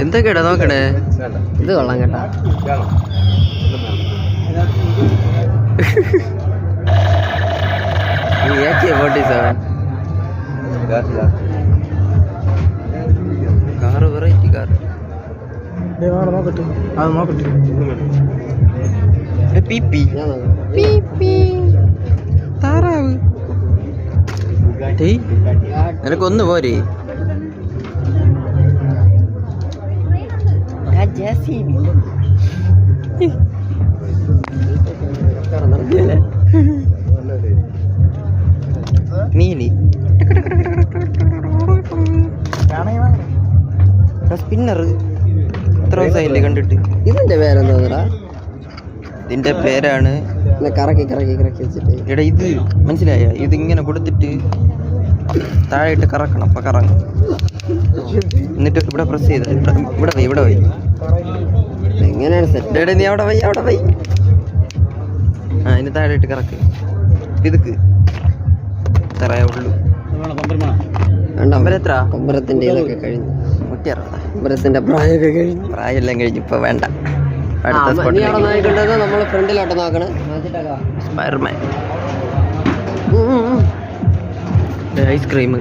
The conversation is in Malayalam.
എന്തൊക്കെയാടാ നോക്കണേ? ഇത് കൊള്ളാം കേട്ടാ. AK-47 car, variety car. നോക്കട്ടെ, അത് നോക്കട്ടെ. താറാവ് നിനക്കൊന്ന് പോരെ? മീനി സ്പിന്നർ എത്ര ദിവസമായില്ലേ കണ്ടിട്ട്? ഇതിന്റെ പേരെന്താ? ഇതിന്റെ പേരാണ് കറക്കി കറക്കി കറക്കി വെച്ചിട്ട്. എടാ ഇത് മനസ്സിലായ? ഇതിങ്ങനെ കൊടുത്തിട്ട് താഴെ ഇട്ട് കറക്കണം. അപ്പൊ കറങ്ങും. എന്നിട്ട് ഇവിടെ പ്രസ് ചെയ്ത് ഇവിടെ പോയി എങ്ങനെയാണ് സെറ്റ്? നീ അവിടെ പോയി ആ ഇനി താഴെ ഇട്ട് കറക്ക്. ഇതുക്ക് ഇത്രയേ ഉള്ളൂ. എത്ര? കൊമ്പരത്തിന്റെ ഇതൊക്കെ കഴിഞ്ഞു. 160. കൊമ്പരത്തിന്റെ പ്രായമൊക്കെ കഴിഞ്ഞു. പ്രായമെല്ലാം കഴിഞ്ഞു. ഇപ്പൊ വേണ്ട. അടുത്ത നോക്കിണ്ടത് നമ്മള് ഫ്രണ്ടിലോട്ട് നോക്കണേ. Spiderman ice cream.